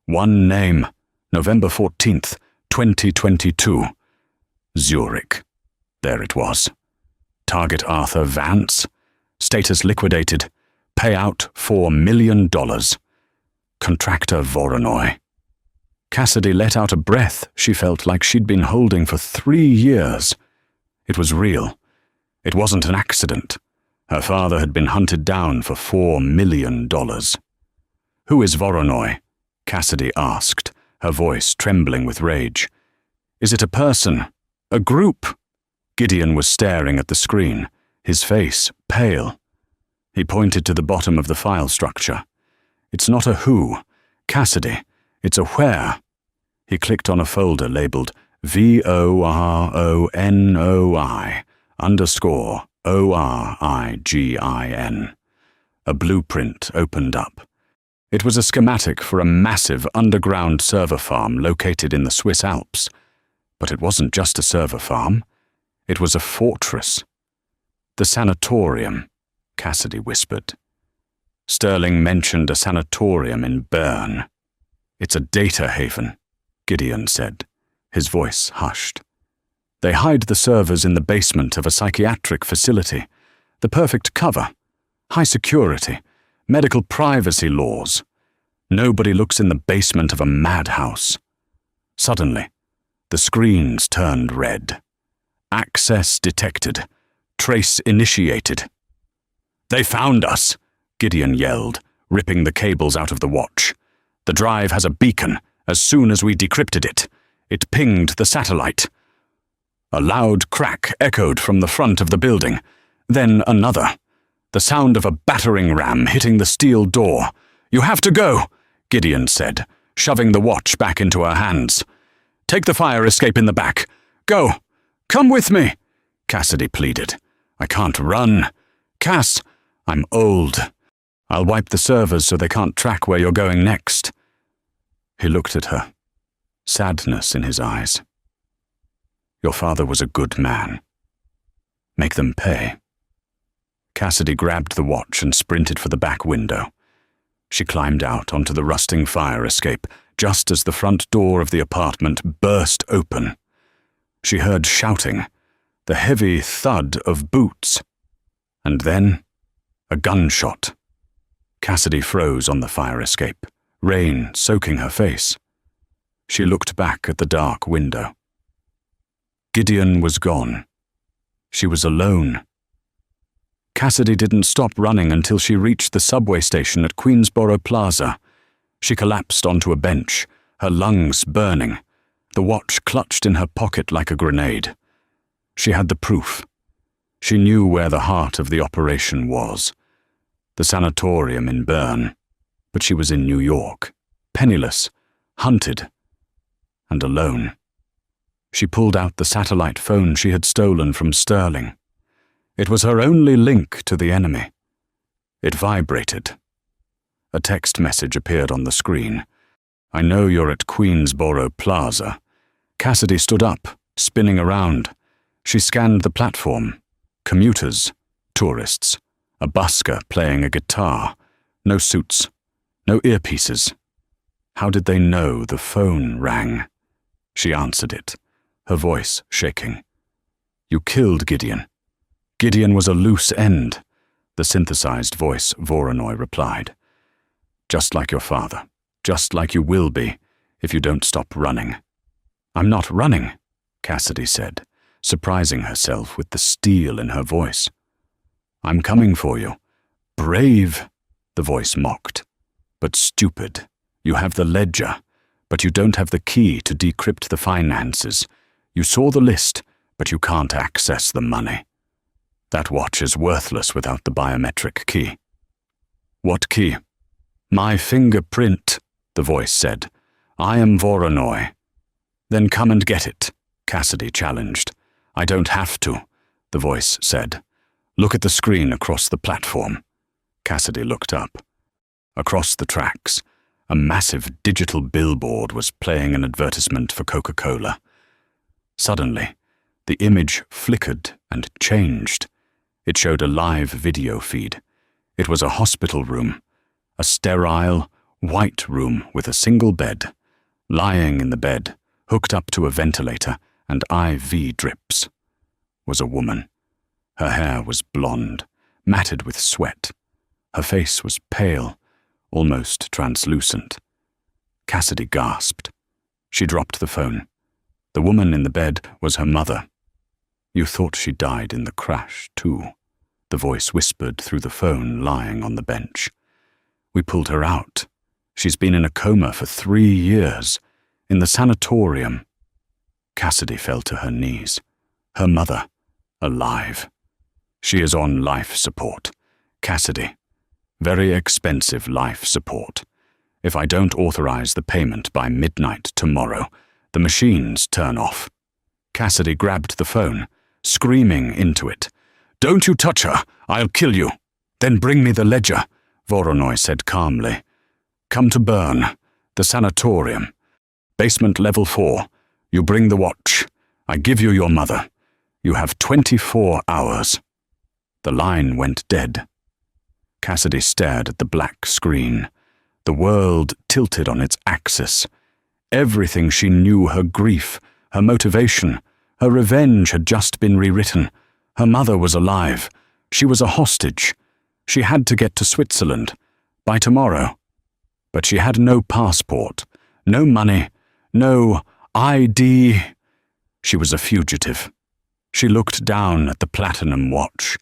one name: November 14th, 2022. Zurich. There it was. Target Arthur Vance. Status liquidated. Payout $4 million. Contractor Voronoi. Cassidy let out a breath she felt like she'd been holding for 3 years. It was real. It wasn't an accident. Her father had been hunted down for $4 million. "Who is Voronoi?" Cassidy asked, her voice trembling with rage. "Is it a person? A group?" Gideon was staring at the screen, his face pale. He pointed to the bottom of the file structure. "It's not a who, Cassidy. It's a where." He clicked on a folder labeled VORONI_ORIGIN. A blueprint opened up. It was a schematic for a massive underground server farm located in the Swiss Alps. But it wasn't just a server farm. It was a fortress. "The sanatorium," Cassidy whispered. Sterling mentioned a sanatorium in Bern. "It's a data haven," Gideon said, his voice hushed. "They hide the servers in the basement of a psychiatric facility. The perfect cover. High security. Medical privacy laws. Nobody looks in the basement of a madhouse." Suddenly, the screens turned red. "Access detected. Trace initiated." "They found us!" Gideon yelled, ripping the cables out of the watch. The drive has a beacon. As soon as we decrypted it, it pinged the satellite. A loud crack echoed from the front of the building. Then another. The sound of a battering ram hitting the steel door. "You have to go," Gideon said, shoving the watch back into her hands. "Take the fire escape in the back. Go. Come with me," Cassidy pleaded. "I can't run. Cass, I'm old. I'll wipe the servers so they can't track where you're going next." He looked at her, sadness in his eyes. "Your father was a good man. Make them pay." Cassidy grabbed the watch and sprinted for the back window. She climbed out onto the rusting fire escape just as the front door of the apartment burst open. She heard shouting, the heavy thud of boots, and then a gunshot. Cassidy froze on the fire escape, rain soaking her face. She looked back at the dark window. Gideon was gone. She was alone. Cassidy didn't stop running until she reached the subway station at Queensboro Plaza. She collapsed onto a bench, her lungs burning, the watch clutched in her pocket like a grenade. She had the proof. She knew where the heart of the operation was. The sanatorium in Bern. But she was in New York, penniless, hunted, and alone. She pulled out the satellite phone she had stolen from Sterling. It was her only link to the enemy. It vibrated. A text message appeared on the screen. "I know you're at Queensboro Plaza." Cassidy stood up, spinning around. She scanned the platform. Commuters, tourists, a busker playing a guitar. No suits, no earpieces. How did they know the phone rang? She answered it, her voice shaking. "You killed Gideon." "Gideon was a loose end," the synthesized voice Voronoi replied. "Just like your father, just like you will be, if you don't stop running." "I'm not running," Cassidy said, surprising herself with the steel in her voice. "I'm coming for you. Brave," the voice mocked. "But stupid. You have the ledger, but you don't have the key to decrypt the finances. You saw the list, but you can't access the money. That watch is worthless without the biometric key." "What key?" "My fingerprint," the voice said. "I am Voronoi." "Then come and get it," Cassidy challenged. "I don't have to," the voice said. "Look at the screen across the platform." Cassidy looked up. Across the tracks, a massive digital billboard was playing an advertisement for Coca-Cola. Suddenly, the image flickered and changed. It showed a live video feed. It was a hospital room, a sterile, white room with a single bed. Lying in the bed, hooked up to a ventilator and IV drips, was a woman. Her hair was blonde, matted with sweat. Her face was pale, almost translucent. Cassidy gasped. She dropped the phone. The woman in the bed was her mother. "You thought she died in the crash, too," the voice whispered through the phone lying on the bench. "We pulled her out. She's been in a coma for 3 years, in the sanatorium." Cassidy fell to her knees. Her mother, alive. "She is on life support. Cassidy. Very expensive life support. If I don't authorize the payment by midnight tomorrow, the machines turn off." Cassidy grabbed the phone, screaming into it. "Don't you touch her! I'll kill you!" "Then bring me the ledger," Voronoi said calmly. "Come to Bern, the sanatorium. Basement level 4. You bring the watch. I give you your mother. You have 24 hours. The line went dead. Cassidy stared at the black screen. The world tilted on its axis. Everything she knew, her grief, her motivation, her revenge had just been rewritten. Her mother was alive. She was a hostage. She had to get to Switzerland by tomorrow. But she had no passport, no money, no ID. She was a fugitive. She looked down at the platinum watch.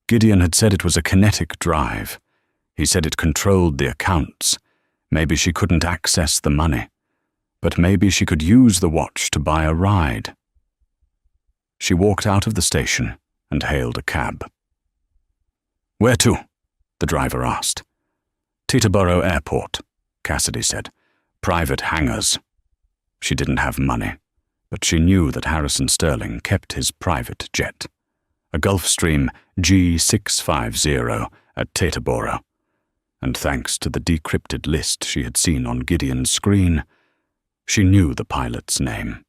Gideon had said it was a kinetic drive. He said it controlled the accounts. Maybe she couldn't access the money, but maybe she could use the watch to buy a ride. She walked out of the station and hailed a cab. "Where to?" the driver asked. "Teterboro Airport," Cassidy said. "Private hangars." She didn't have money, but she knew that Harrison Sterling kept his private jet, a Gulfstream G650 at Teterboro, and thanks to the decrypted list she had seen on Gideon's screen, she knew the pilot's name.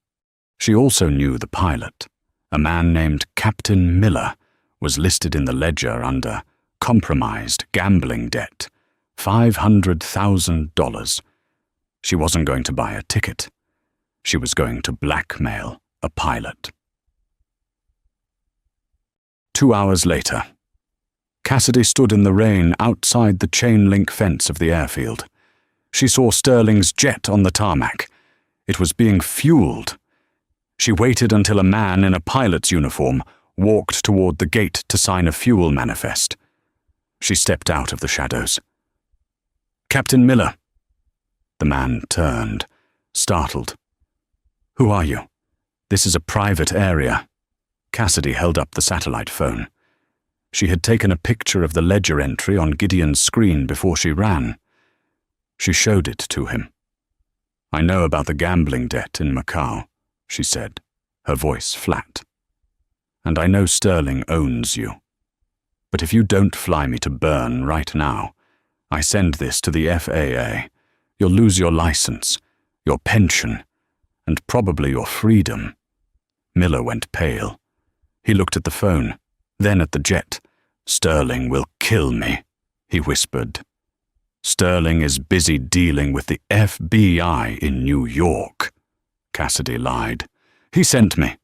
She also knew the pilot, a man named Captain Miller, was listed in the ledger under compromised gambling debt, $500,000. She wasn't going to buy a ticket. She was going to blackmail a pilot. 2 hours later, Cassidy stood in the rain outside the chain-link fence of the airfield. She saw Sterling's jet on the tarmac. It was being fueled. She waited until a man in a pilot's uniform walked toward the gate to sign a fuel manifest. She stepped out of the shadows. "Captain Miller." The man turned, startled. "Who are you? This is a private area." Cassidy held up the satellite phone. She had taken a picture of the ledger entry on Gideon's screen before she ran. She showed it to him. "I know about the gambling debt in Macau," she said, her voice flat. "And I know Sterling owns you. But if you don't fly me to Bern right now, I send this to the FAA. You'll lose your license, your pension, and probably your freedom." Miller went pale. He looked at the phone, then at the jet. "Sterling will kill me," he whispered. "Sterling is busy dealing with the FBI in New York." Cassidy lied. "He sent me.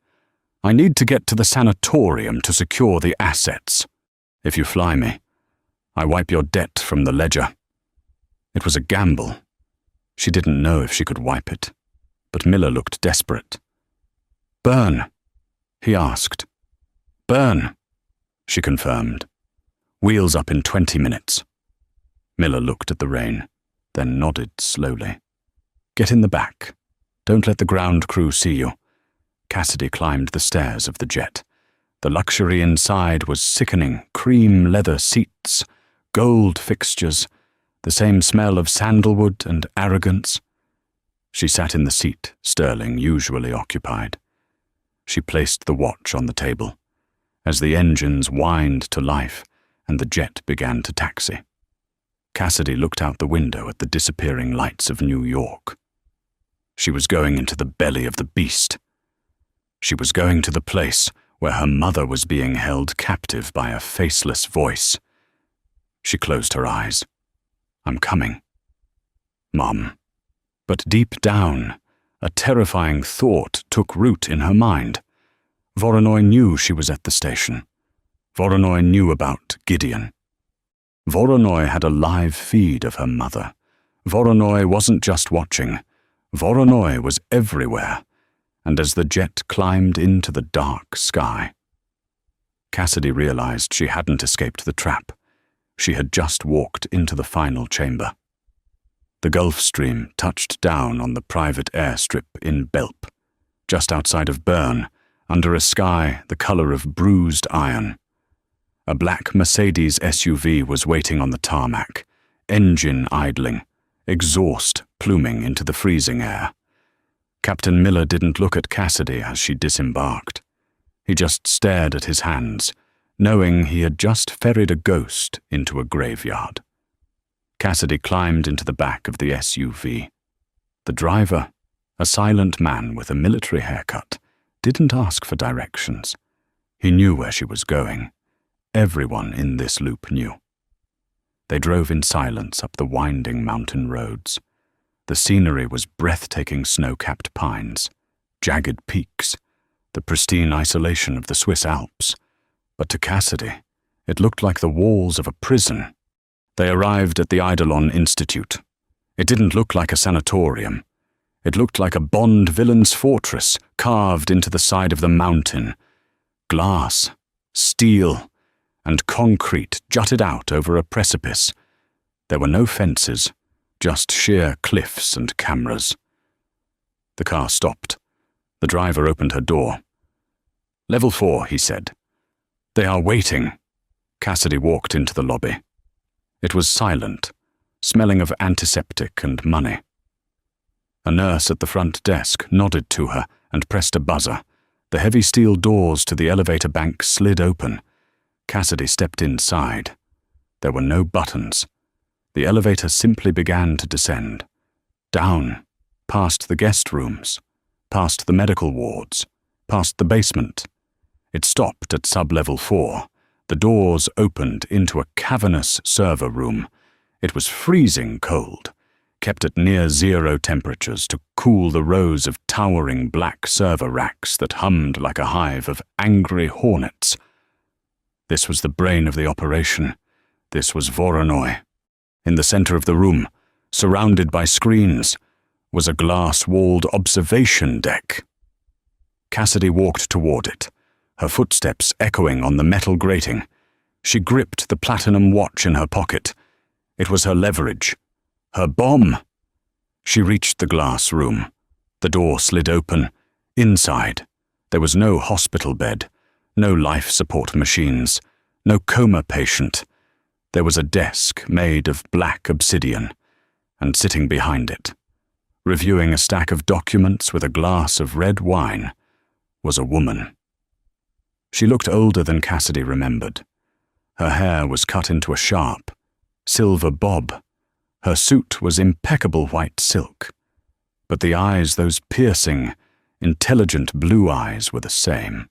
I need to get to the sanatorium to secure the assets. If you fly me, I wipe your debt from the ledger." It was a gamble. She didn't know if she could wipe it, but Miller looked desperate. "Bern?" he asked. "Bern," she confirmed. "Wheels up in 20 minutes. Miller looked at the rain, then nodded slowly. "Get in the back. Don't let the ground crew see you." Cassidy climbed the stairs of the jet. The luxury inside was sickening: cream leather seats, gold fixtures, the same smell of sandalwood and arrogance. She sat in the seat Sterling usually occupied. She placed the watch on the table as the engines whined to life and the jet began to taxi. Cassidy looked out the window at the disappearing lights of New York. She was going into the belly of the beast. She was going to the place where her mother was being held captive by a faceless voice. She closed her eyes. "I'm coming, Mom." But deep down, a terrifying thought took root in her mind. Voronoi knew she was at the station. Voronoi knew about Gideon. Voronoi had a live feed of her mother. Voronoi wasn't just watching. Voronoi was everywhere, and as the jet climbed into the dark sky, Cassidy realized she hadn't escaped the trap. She had just walked into the final chamber. The Gulfstream touched down on the private airstrip in Belp, just outside of Bern, under a sky the color of bruised iron. A black Mercedes SUV was waiting on the tarmac, engine idling, exhaust pluming into the freezing air. Captain Miller didn't look at Cassidy as she disembarked. He just stared at his hands, knowing he had just ferried a ghost into a graveyard. Cassidy climbed into the back of the SUV. The driver, a silent man with a military haircut, didn't ask for directions. He knew where she was going. Everyone in this loop knew. They drove in silence up the winding mountain roads. The scenery was breathtaking snow-capped pines, jagged peaks, the pristine isolation of the Swiss Alps. But to Cassidy, it looked like the walls of a prison. They arrived at the Eidolon Institute. It didn't look like a sanatorium. It looked like a Bond villain's fortress carved into the side of the mountain. Glass, steel, and concrete jutted out over a precipice. There were no fences, just sheer cliffs and cameras. The car stopped. The driver opened her door. "Level 4, he said. "They are waiting." Cassidy walked into the lobby. It was silent, smelling of antiseptic and money. A nurse at the front desk nodded to her and pressed a buzzer. The heavy steel doors to the elevator bank slid open. Cassidy stepped inside. There were no buttons. The elevator simply began to descend. Down, past the guest rooms, past the medical wards, past the basement. It stopped at sub-level 4. The doors opened into a cavernous server room. It was freezing cold, kept at near zero temperatures to cool the rows of towering black server racks that hummed like a hive of angry hornets. This was the brain of the operation. This was Voronoi. In the center of the room, surrounded by screens, was a glass-walled observation deck. Cassidy walked toward it, her footsteps echoing on the metal grating. She gripped the platinum watch in her pocket. It was her leverage, her bomb. She reached the glass room. The door slid open. Inside, there was no hospital bed, no life support machines, no coma patient. There was a desk made of black obsidian, and sitting behind it, reviewing a stack of documents with a glass of red wine, was a woman. She looked older than Cassidy remembered. Her hair was cut into a sharp, silver bob. Her suit was impeccable white silk. But the eyes, those piercing, intelligent blue eyes, were the same.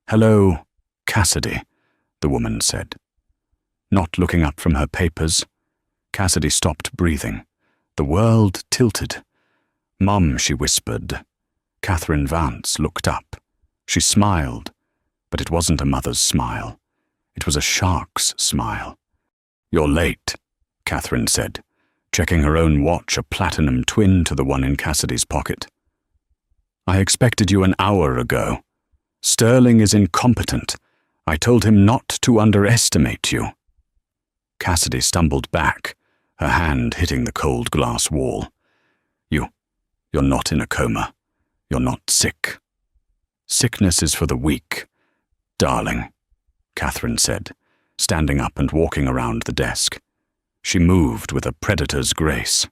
"Hello, Cassidy," the woman said. Not looking up from her papers, Cassidy stopped breathing. The world tilted. "Mum," she whispered. Catherine Vance looked up. She smiled, but it wasn't a mother's smile. It was a shark's smile. "You're late," Catherine said, checking her own watch, a platinum twin to the one in Cassidy's pocket. "I expected you an hour ago. Sterling is incompetent. I told him not to underestimate you." Cassidy stumbled back, her hand hitting the cold glass wall. You're not in a coma. You're not sick. Sickness is for the weak, darling," Catherine said, standing up and walking around the desk. She moved with a predator's grace.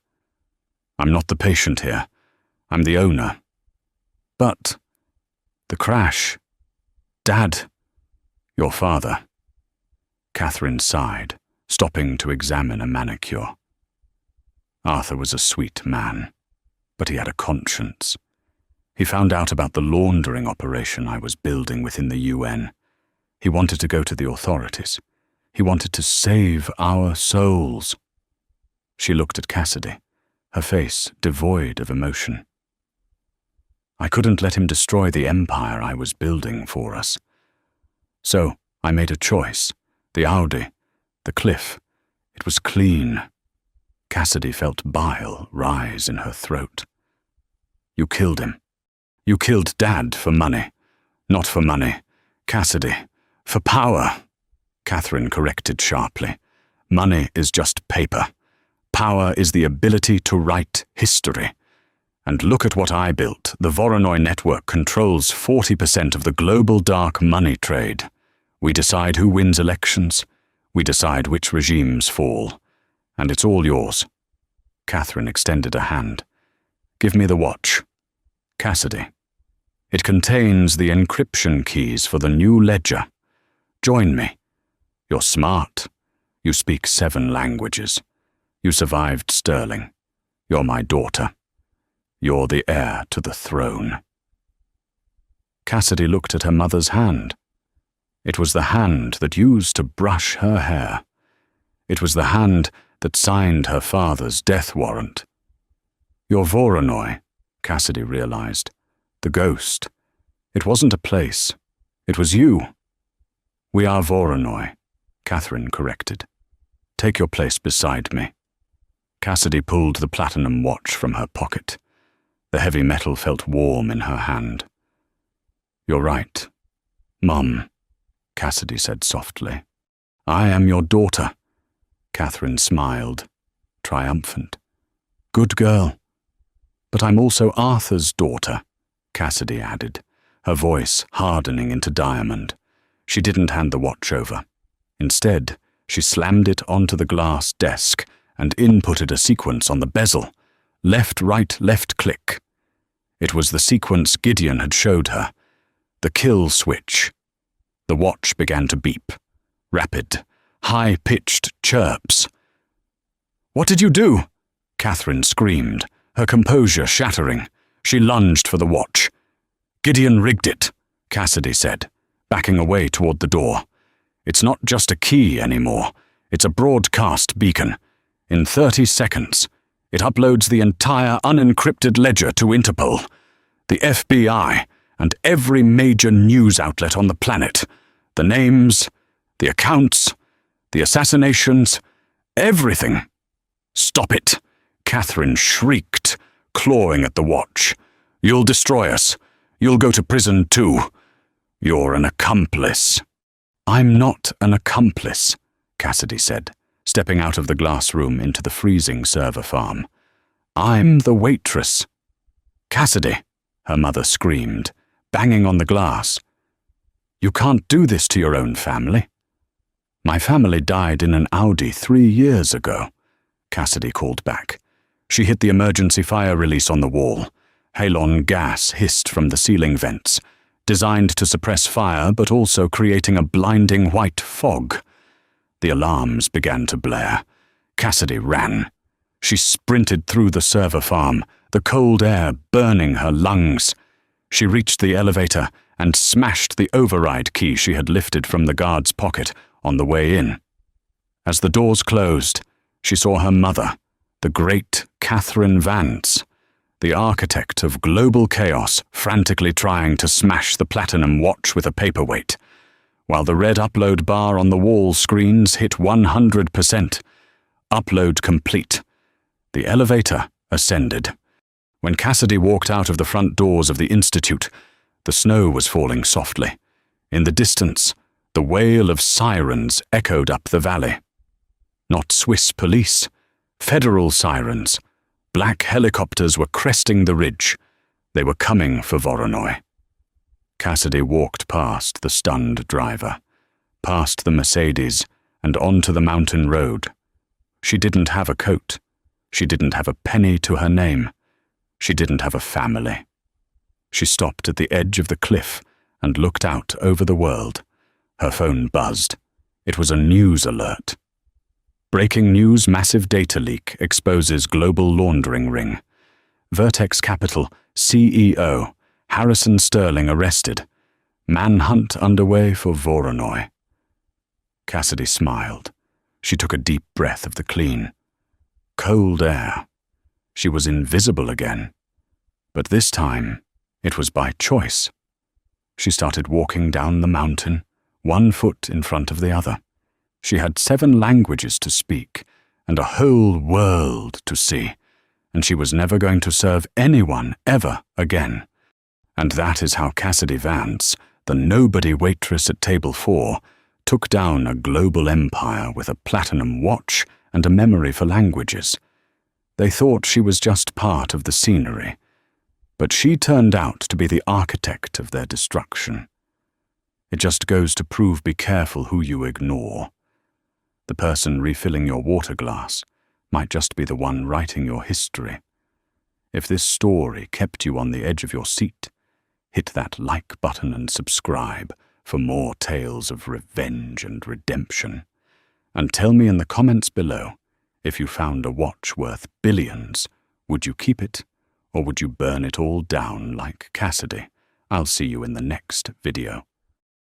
"I'm not the patient here. I'm the owner." "But the crash. Dad, your father." Catherine sighed, stopping to examine a manicure. Arthur was a sweet man, but he had a conscience. He found out about the laundering operation I was building within the UN. He wanted to go to the authorities. He wanted to save our souls. She looked at Cassidy, her face devoid of emotion. "I couldn't let him destroy the empire I was building for us. So I made a choice. The Audi, the cliff. It was clean." Cassidy felt bile rise in her throat. "You killed him. You killed Dad for money. Not for money, Cassidy. For power," Catherine corrected sharply. "Money is just paper. Power is the ability to write history. And look at what I built. The Voronoi network controls 40% of the global dark money trade. We decide who wins elections. We decide which regimes fall. And it's all yours." Catherine extended a hand. "Give me the watch." "Cassidy. It contains the encryption keys for the new ledger. Join me. You're smart. You speak 7 languages. You survived Sterling. You're my daughter. You're the heir to the throne." Cassidy looked at her mother's hand. It was the hand that used to brush her hair. It was the hand that signed her father's death warrant. "You're Voronoi," Cassidy realized. "The ghost. It wasn't a place. It was you." "We are Voronoi," Catherine corrected. "Take your place beside me." Cassidy pulled the platinum watch from her pocket. The heavy metal felt warm in her hand. "You're right, Mum," Cassidy said softly. "I am your daughter." Catherine smiled, triumphant. Good girl. But I'm also Arthur's daughter, Cassidy added, her voice hardening into diamond. She didn't hand the watch over. Instead, she slammed it onto the glass desk and inputted a sequence on the bezel. Left, right, left click. It was the sequence Gideon had showed her. The kill switch. The watch began to beep. Rapid, high-pitched chirps. "What did you do?" Catherine screamed, her composure shattering. She lunged for the watch. "Gideon rigged it," Cassidy said, backing away toward the door. "It's not just a key anymore. It's a broadcast beacon. In 30 seconds, it uploads the entire unencrypted ledger to Interpol, the FBI, and every major news outlet on the planet. The names, the accounts, the assassinations, everything." "Stop it," Catherine shrieked, clawing at the watch. "You'll destroy us. You'll go to prison too. You're an accomplice." "I'm not an accomplice," Cassidy said, stepping out of the glass room into the freezing server farm. "I'm the waitress." "Cassidy," her mother screamed, banging on the glass. "You can't do this to your own family." "My family died in an Audi 3 years ago," Cassidy called back. She hit the emergency fire release on the wall. Halon gas hissed from the ceiling vents, designed to suppress fire but also creating a blinding white fog. The alarms began to blare. Cassidy ran. She sprinted through the server farm, the cold air burning her lungs. She reached the elevator and smashed the override key she had lifted from the guard's pocket on the way in. As the doors closed, she saw her mother, the great Catherine Vance, the architect of global chaos, frantically trying to smash the platinum watch with a paperweight, while the red upload bar on the wall screens hit 100%. Upload complete. The elevator ascended. When Cassidy walked out of the front doors of the Institute, the snow was falling softly. In the distance, the wail of sirens echoed up the valley. Not Swiss police, federal sirens. Black helicopters were cresting the ridge. They were coming for Voronoi. Cassidy walked past the stunned driver, past the Mercedes, and onto the mountain road. She didn't have a coat. She didn't have a penny to her name. She didn't have a family. She stopped at the edge of the cliff and looked out over the world. Her phone buzzed. It was a news alert. Breaking news: massive data leak exposes global laundering ring. Vertex Capital CEO Harrison Sterling arrested. Manhunt underway for Voronoi. Cassidy smiled. She took a deep breath of the clean, cold air. She was invisible again. But this time, it was by choice. She started walking down the mountain, one foot in front of the other. She had 7 languages to speak and a whole world to see, and she was never going to serve anyone ever again. And that is how Cassidy Vance, the nobody waitress at table 4, took down a global empire with a platinum watch and a memory for languages. They thought she was just part of the scenery, but she turned out to be the architect of their destruction. It just goes to prove, be careful who you ignore. The person refilling your water glass might just be the one writing your history. If this story kept you on the edge of your seat, hit that like button and subscribe for more tales of revenge and redemption. And tell me in the comments below, if you found a watch worth billions, would you keep it, or would you burn it all down like Cassidy? I'll see you in the next video.